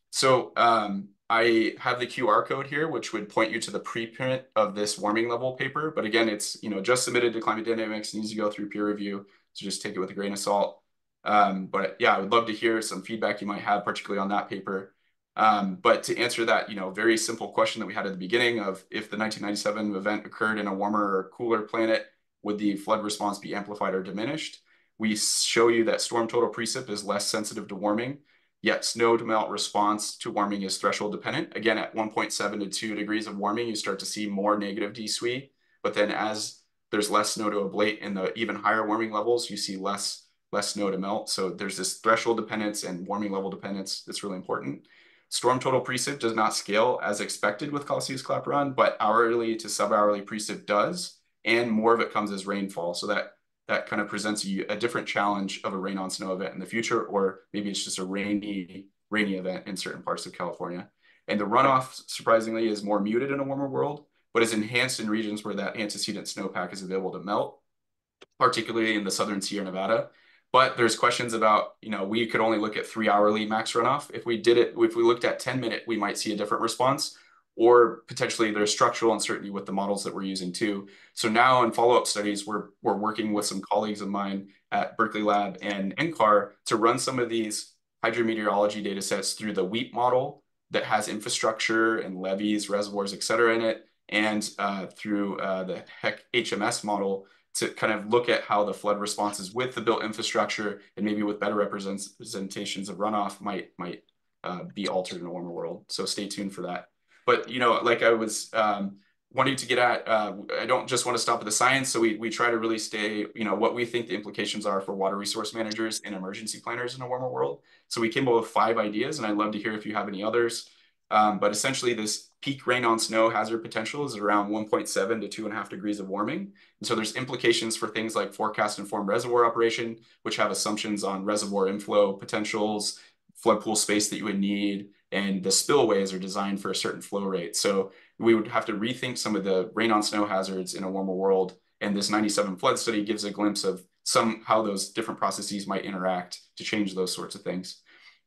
So I have the QR code here, which would point you to the preprint of this warming level paper. But again, it's just submitted to Climate Dynamics, needs to go through peer review. So just take it with a grain of salt. But yeah, I would love to hear some feedback you might have, particularly on that paper. But to answer that, very simple question that we had at the beginning of if the 1997 event occurred in a warmer or cooler planet, would the flood response be amplified or diminished? We show you that storm total precip is less sensitive to warming, yet snow to melt response to warming is threshold dependent. Again, at 1.7 to 2 degrees of warming, you start to see more negative DSWE. But then as there's less snow to ablate in the even higher warming levels, you see less snow to melt. So there's this threshold dependence and warming level dependence that's really important. Storm total precip does not scale as expected with costliest clapeyron, but hourly to sub-hourly precip does, and more of it comes as rainfall. So that kind of presents you a different challenge of a rain on snow event in the future, or maybe it's just a rainy event in certain parts of California. And the runoff, surprisingly, is more muted in a warmer world, but is enhanced in regions where that antecedent snowpack is available to melt, particularly in the southern Sierra Nevada. But there's questions about, we could only look at 3 hourly max runoff. If we looked at 10-minute, we might see a different response, or potentially there's structural uncertainty with the models that we're using too. So now in follow-up studies, we're working with some colleagues of mine at Berkeley Lab and NCAR to run some of these hydrometeorology data sets through the WEEP model that has infrastructure and levees, reservoirs, et cetera in it, and through the HMS model to kind of look at how the flood responses with the built infrastructure and maybe with better representations of runoff might be altered in a warmer world. So stay tuned for that. But, like I was wanting to get at, I don't just want to stop at the science. So we try to really stay, what we think the implications are for water resource managers and emergency planners in a warmer world. So we came up with 5 ideas, and I'd love to hear if you have any others. But essentially, this peak rain on snow hazard potential is around 1.7 to 2.5 degrees of warming. And so there's implications for things like forecast informed reservoir operation, which have assumptions on reservoir inflow potentials, flood pool space that you would need, and the spillways are designed for a certain flow rate. So we would have to rethink some of the rain on snow hazards in a warmer world. And this 97 flood study gives a glimpse of how those different processes might interact to change those sorts of things.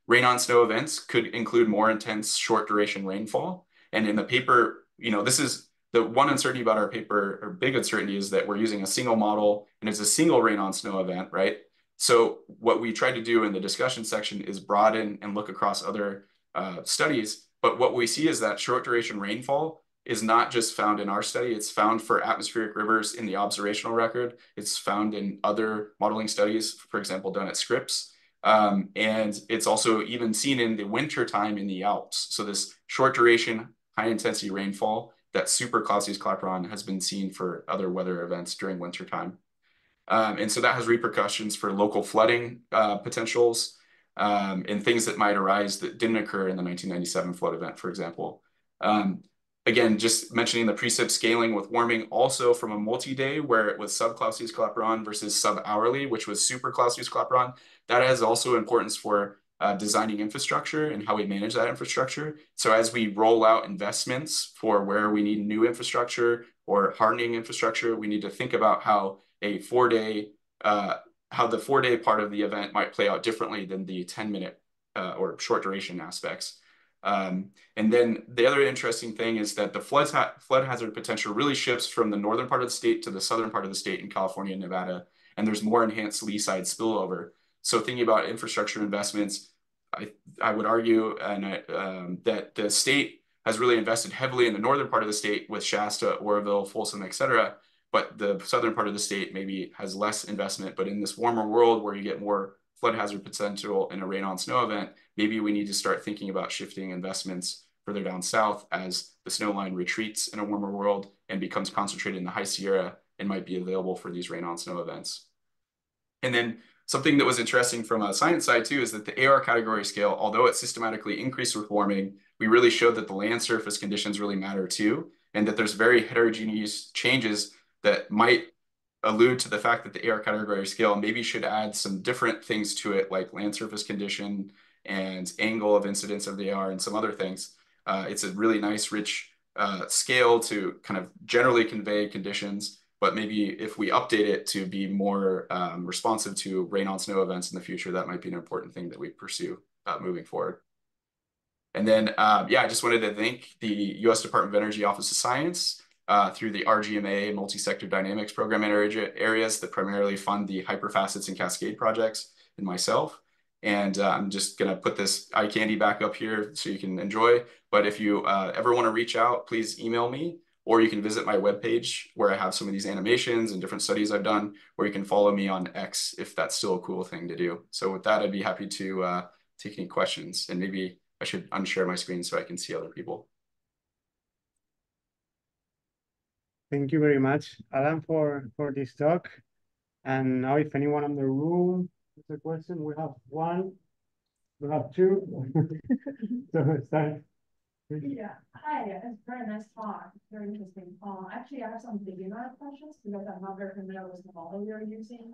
Rain on snow events could include more intense short duration rainfall. And in the paper, this is the one uncertainty about our paper, or big uncertainty, is that we're using a single model and it's a single rain on snow event, right? So what we tried to do in the discussion section is broaden and look across other studies. But what we see is that short duration rainfall is not just found in our study. It's found for atmospheric rivers in the observational record. It's found in other modeling studies, for example, done at Scripps. And it's also even seen in the winter time in the Alps. So this short duration, high intensity rainfall, that super costliest clapeyron has been seen for other weather events during winter time. And so that has repercussions for local flooding potentials and things that might arise that didn't occur in the 1997 flood event, for example. Again, just mentioning the precip scaling with warming also from a multi-day where it was sub-costliest clapeyron versus sub-hourly, which was super costliest clapeyron. That has also importance for designing infrastructure and how we manage that infrastructure. So as we roll out investments for where we need new infrastructure or hardening infrastructure, we need to think about how the 4-day part of the event might play out differently than the 10-minute or short duration aspects. And then the other interesting thing is that the flood hazard potential really shifts from the northern part of the state to the southern part of the state in California and Nevada, and there's more enhanced lee side spillover. So thinking about infrastructure investments, I would argue that the state has really invested heavily in the northern part of the state with Shasta, Oroville, Folsom, et cetera, but the southern part of the state maybe has less investment. But in this warmer world where you get more flood hazard potential in a rain on snow event, maybe we need to start thinking about shifting investments further down south as the snow line retreats in a warmer world and becomes concentrated in the high Sierra and might be available for these rain on snow events. And then something that was interesting from a science side too is that the AR category scale, although it systematically increased with warming, we really showed that the land surface conditions really matter too, and that there's very heterogeneous changes that might allude to the fact that the AR category scale maybe should add some different things to it, like land surface condition and angle of incidence of the AR and some other things. It's a really nice, rich scale to kind of generally convey conditions. but maybe if we update it to be more responsive to rain on snow events in the future, that might be an important thing that we pursue moving forward. And then, yeah, I just wanted to thank the U.S. Department of Energy Office of Science through the RGMA multi-sector dynamics program areas that primarily fund the hyperfacets and cascade projects, and myself. And I'm just going to put this eye candy back up here so you can enjoy. But if you ever want to reach out, please email me, or you can visit my webpage where I have some of these animations and different studies I've done, or you can follow me on X if that's still a cool thing to do. So with that, I'd be happy to take any questions, and maybe I should unshare my screen so I can see other people. Thank you very much, Alan, for this talk. And now if anyone in the room has a question, we have one, we have two. So start. Yeah, hi, it's very nice talk, very interesting. Actually, I have some beginner questions because I'm not very familiar with the model you're using.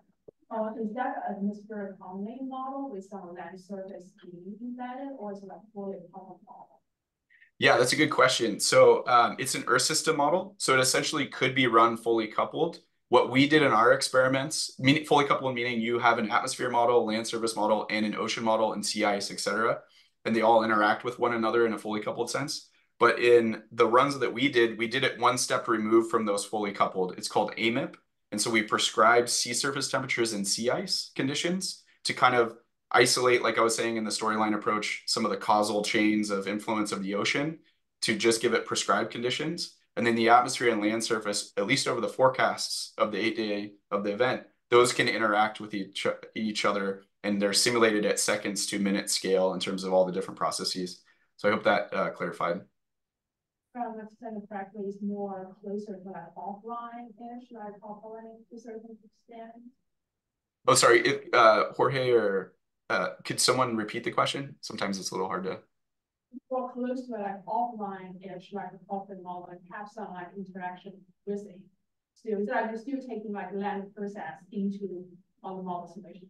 Is that an atmospheric only model with some land surface embedded, or is it like fully common model? Yeah, that's a good question. So it's an Earth system model. So it essentially could be run fully coupled. What we did in our experiments, fully coupled meaning you have an atmosphere model, land surface model, and an ocean model, and sea ice, et cetera. And they all interact with one another in a fully coupled sense. But in the runs that we did it one step removed from those fully coupled. It's called AMIP. And so we prescribed sea surface temperatures and sea ice conditions to kind of isolate, like I was saying in the storyline approach, some of the causal chains of influence of the ocean to just give it prescribed conditions. And then the atmosphere and land surface, at least over the forecasts of the 8-day of the event, those can interact with each other, and they're simulated at seconds to minute scale in terms of all the different processes. So I hope that clarified. Extended correctly is more closer to like offline-ish, like offline to a certain extent. Oh, sorry, Jorge or could someone repeat the question? Sometimes it's a little hard to. More close to like offline-ish, like often model, and have some like interaction with it. Still, it's like you're still taking like land process into on the model simulation.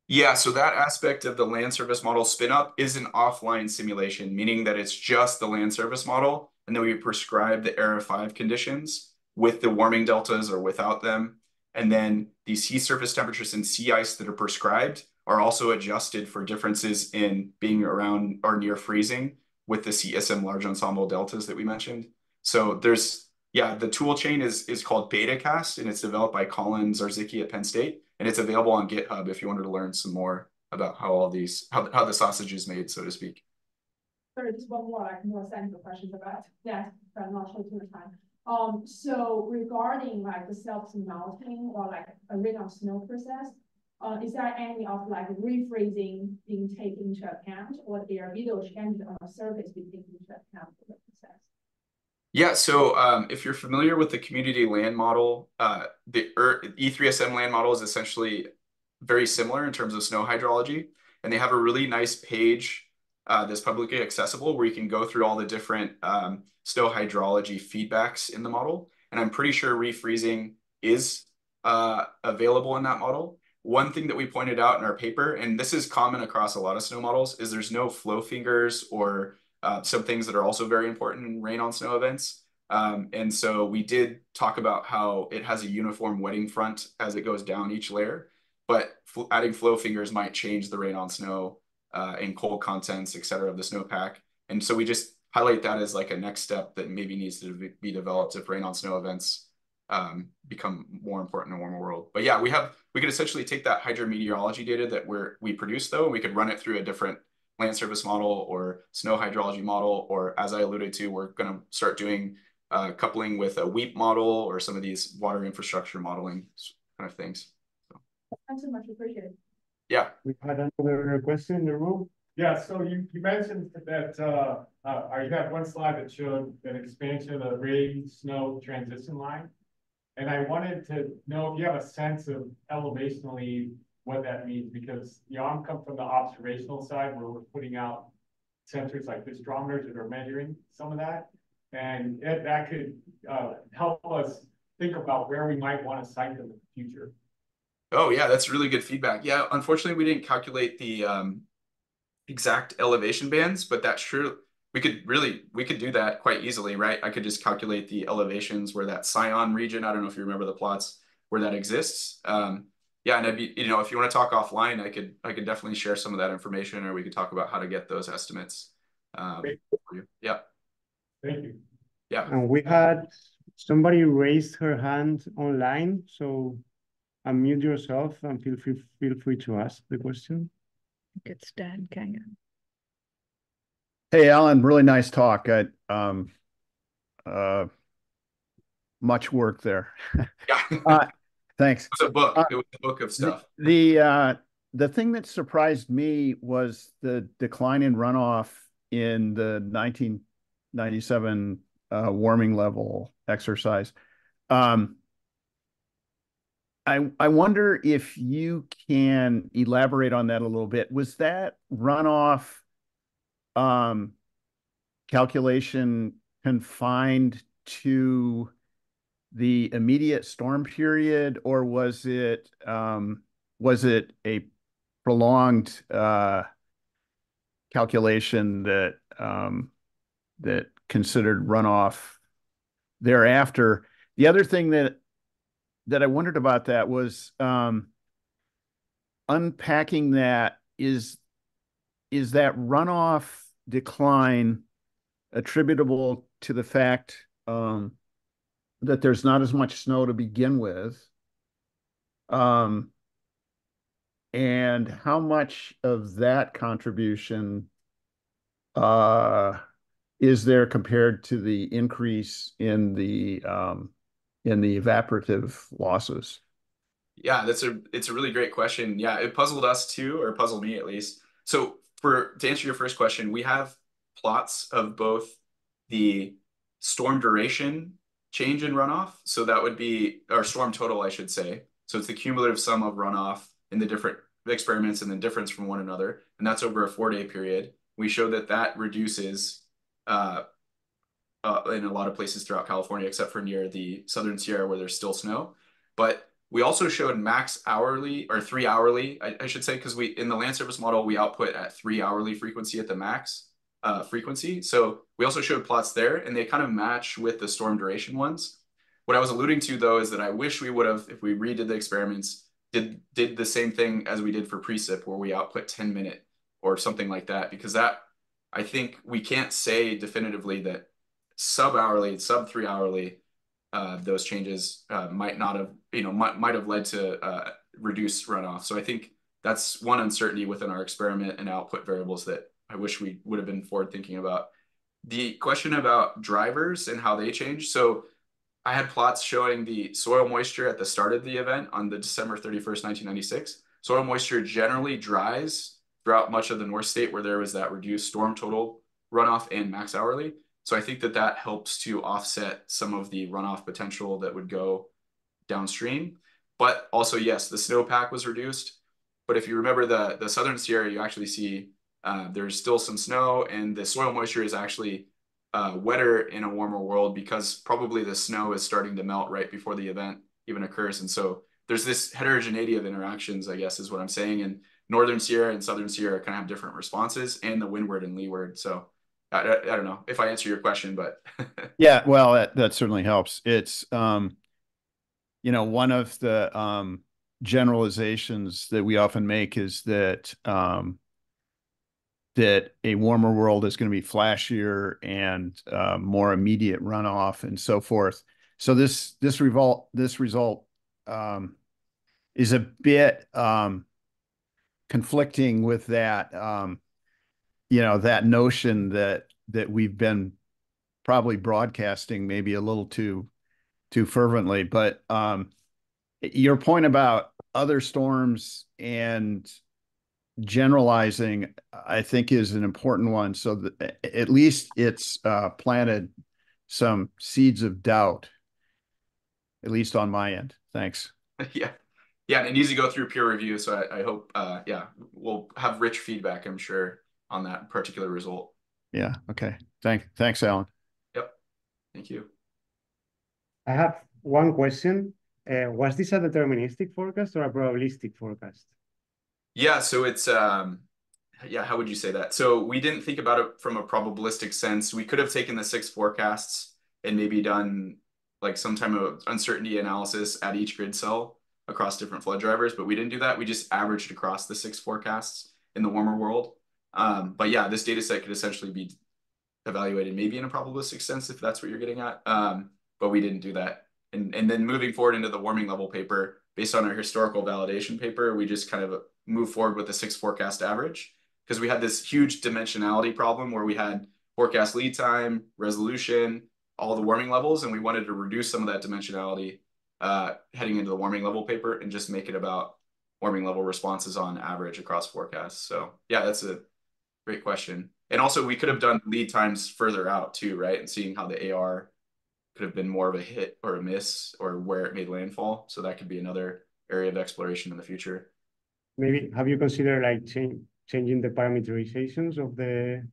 Yeah, so that aspect of the land surface model spin up is an offline simulation, meaning that it's just the land surface model, and then we prescribe the ERA 5 conditions with the warming deltas or without them. And then the sea surface temperatures and sea ice that are prescribed are also adjusted for differences in being around or near freezing with the CSM large ensemble deltas that we mentioned. So there's, yeah, the tool chain is called BetaCast, and it's developed by Colin Zarzicki at Penn State. And it's available on GitHub if you wanted to learn some more about how all these, how the sausage is made, so to speak. Sorry, just one more, like more technical questions about that, but I'm not sure too much time. So regarding like the self-melting or like a rain on snow process, is there any of like refreezing being taken into account, or there are video changes on the surface being taken into account for the process? Yeah, so if you're familiar with the community land model, the E3SM land model is essentially very similar in terms of snow hydrology, and they have a really nice page that's publicly accessible where you can go through all the different snow hydrology feedbacks in the model. And I'm pretty sure refreezing is available in that model. One thing that we pointed out in our paper, and this is common across a lot of snow models, is there's no flow fingers or some things that are also very important in rain on snow events. And so we did talk about how it has a uniform wetting front as it goes down each layer, but adding flow fingers might change the rain on snow and cold contents, et cetera, of the snowpack. And so we just highlight that as like a next step that maybe needs to be developed if rain on snow events become more important in a warmer world. But yeah, we could essentially take that hydrometeorology data that we produce though, and we could run it through a different land surface model or snow hydrology model, or as I alluded to, we're going to start doing coupling with a WEAP model or some of these water infrastructure modeling kind of things. So. Thanks so much, appreciate it. Yeah. We had another question in the room. Yeah, so you mentioned that you had one slide that showed an expansion of the rain snow transition line. And I wanted to know if you have a sense of elevationally what that means, because I'm come from the observational side where we're putting out sensors like disdrometers that are measuring some of that. And that could help us think about where we might want to site them in the future. Oh yeah, that's really good feedback. Yeah, unfortunately we didn't calculate the exact elevation bands, but that's true. we could do that quite easily, right? I could just calculate the elevations where that Scion region, I don't know if you remember the plots where that exists. Yeah, and if you want to talk offline, I could definitely share some of that information, or we could talk about how to get those estimates. For you. Yeah. Thank you. Yeah. And we had somebody raised her hand online, so unmute yourself and feel free to ask the question. I think it's Dan Kangan. Hey, Alan, really nice talk. Much work there. Yeah. Thanks. It was a book. It was a book of stuff. The thing that surprised me was the decline in runoff in the 1997 warming level exercise. I wonder if you can elaborate on that a little bit. Was that runoff calculation confined to the immediate storm period, or was it a prolonged calculation that considered runoff thereafter? The other thing that I wondered about that was unpacking that. Is that runoff decline attributable to the fact that there's not as much snow to begin with? And how much of that contribution is there compared to the increase in the evaporative losses? Yeah, it's a really great question. Yeah, it puzzled us too, or puzzled me at least. So to answer your first question, we have plots of both the storm duration change in runoff. So that would be our storm total, I should say. So it's the cumulative sum of runoff in the different experiments and the difference from one another. And that's over a 4-day period. We show that reduces in a lot of places throughout California, except for near the Southern Sierra where there's still snow. But we also showed max hourly, or 3 hourly, I should say, because in the land surface model, we output at 3 hourly frequency at the max frequency. So we also showed plots there, and they kind of match with the storm duration ones. What I was alluding to, though, is that I wish we would have, if we redid the experiments, did the same thing as we did for precip, where we output 10-minute or something like that, because that, I think we can't say definitively that sub-hourly, sub-3 hourly, those changes might not have, might have led to reduced runoff. So I think that's one uncertainty within our experiment and output variables that I wish we would have been forward thinking about. The question about drivers and how they change. So I had plots showing the soil moisture at the start of the event on the December 31st, 1996. Soil moisture generally dries throughout much of the North State where there was that reduced storm total runoff and max hourly. So I think that helps to offset some of the runoff potential that would go downstream. But also, yes, the snowpack was reduced. But if you remember the Southern Sierra, you actually see there's still some snow, and the soil moisture is actually wetter in a warmer world because probably the snow is starting to melt right before the event even occurs. And so there's this heterogeneity of interactions, I guess, is what I'm saying. And Northern Sierra and Southern Sierra kind of have different responses, and the windward and leeward. So I don't know if I answer your question, but yeah, well, that certainly helps. It's one of the generalizations that we often make is that that a warmer world is going to be flashier and more immediate runoff and so forth. So this result is a bit conflicting with that that notion that we've been probably broadcasting maybe a little too fervently. But your point about other storms and generalizing, I think, is an important one. So that at least it's planted some seeds of doubt, at least on my end. Thanks. yeah, and it needs to go through peer review. So I hope, we'll have rich feedback, I'm sure, on that particular result. Yeah. Okay. Thanks, Alan. Yep. Thank you. I have one question. Was this a deterministic forecast or a probabilistic forecast? Yeah, so it's yeah, how would you say that? So we didn't think about it from a probabilistic sense. We could have taken the 6 forecasts and maybe done like some type of uncertainty analysis at each grid cell across different flood drivers, but we didn't do that. We just averaged across the 6 forecasts in the warmer world. But yeah, this data set could essentially be evaluated maybe in a probabilistic sense if that's what you're getting at. But we didn't do that. And then moving forward into the warming level paper, based on our historical validation paper, we just kind of move forward with the 6 forecast average because we had this huge dimensionality problem where we had forecast lead time, resolution, all the warming levels, and we wanted to reduce some of that dimensionality heading into the warming level paper and just make it about warming level responses on average across forecasts. So yeah, that's a great question. And also we could have done lead times further out too, right? And seeing how the AR could have been more of a hit or a miss or where it made landfall. So that could be another area of exploration in the future. Maybe have you considered like changing the parameterizations of the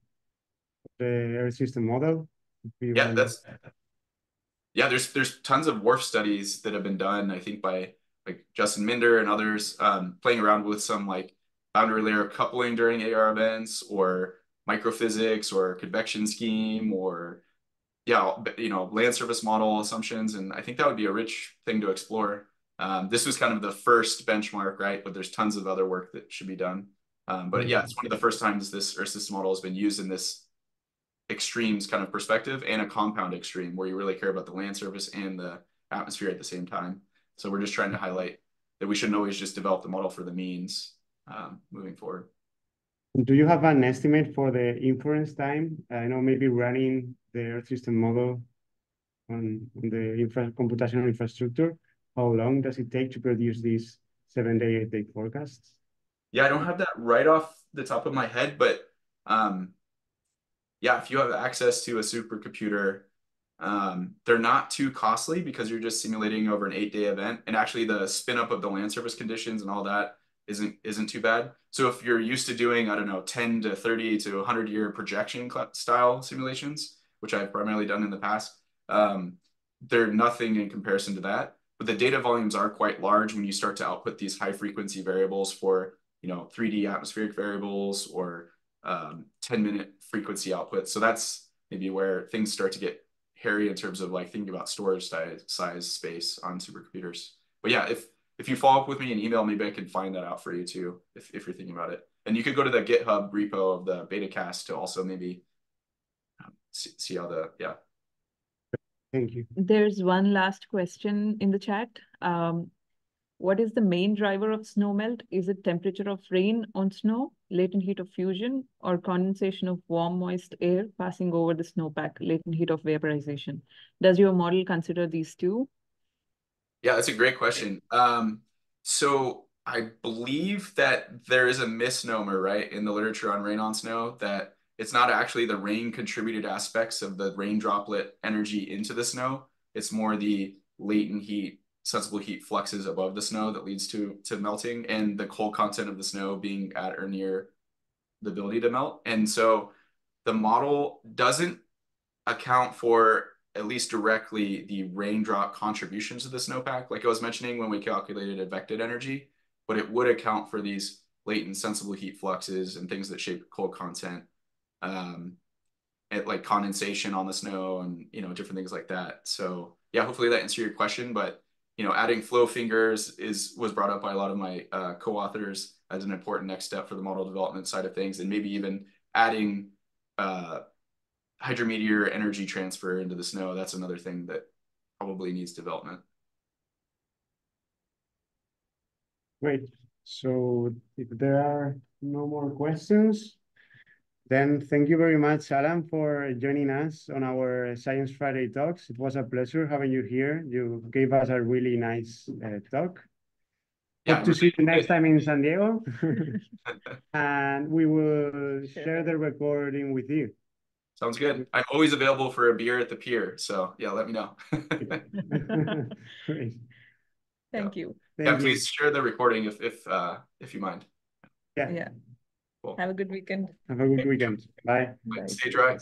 Earth system model? Yeah, there's tons of WRF studies that have been done, I think by like Justin Minder and others, playing around with some like boundary layer coupling during AR events or microphysics or convection scheme or yeah, you know, land surface model assumptions. And I think that would be a rich thing to explore. This was kind of the first benchmark, right? But there's tons of other work that should be done. But yeah, it's one of the first times this Earth system model has been used in this extremes kind of perspective and a compound extreme where you really care about the land surface and the atmosphere at the same time. So we're just trying to highlight that we shouldn't always just develop the model for the means moving forward. Do you have an estimate for the inference time? I know maybe running the Earth system model on the computational infrastructure. How long does it take to produce these 7-day, 8-day forecasts? Yeah, I don't have that right off the top of my head, but yeah, if you have access to a supercomputer, they're not too costly because you're just simulating over an 8-day event. And actually the spin up of the land surface conditions and all that isn't too bad. So if you're used to doing, I don't know, 10 to 30 to 100 year projection style simulations, which I've primarily done in the past, they're nothing in comparison to that. But the data volumes are quite large when you start to output these high frequency variables for, you know, 3D atmospheric variables or 10-minute frequency output. So that's maybe where things start to get hairy in terms of like thinking about storage size space on supercomputers. But yeah, if you follow up with me in email, maybe I can find that out for you too, if you're thinking about it. And you could go to the GitHub repo of the Betacast to also maybe see how yeah. Thank you. There's one last question in the chat. What is the main driver of snowmelt? Is it temperature of rain on snow, latent heat of fusion, or condensation of warm, moist air passing over the snowpack, latent heat of vaporization? Does your model consider these two? Yeah, that's a great question. So I believe that there is a misnomer, right, in the literature on rain on snow that it's not actually the rain contributed aspects of the rain droplet energy into the snow. It's more the latent heat, sensible heat fluxes above the snow that leads to melting and the cold content of the snow being at or near the ability to melt. And so the model doesn't account for, at least directly, the raindrop contributions to the snowpack, like I was mentioning when we calculated advected energy, but it would account for these latent sensible heat fluxes and things that shape cold content, like condensation on the snow and, you know, different things like that. So yeah, hopefully that answered your question, but you know, adding flow fingers was brought up by a lot of my co-authors as an important next step for the model development side of things, and maybe even adding hydrometeor energy transfer into the snow. That's another thing that probably needs development. Great. So if there are no more questions, then thank you very much, Alan, for joining us on our Science Friday talks. It was a pleasure having you here. You gave us a really nice talk. Yeah, Hope to see you next time in San Diego. And we will share the recording with you. Sounds good. I'm always available for a beer at the pier. So yeah, let me know. Great. Thank you. Yeah, please share the recording if you mind. Yeah. Yeah. Cool. Have a good weekend. Have a good weekend. Bye. Stay dry.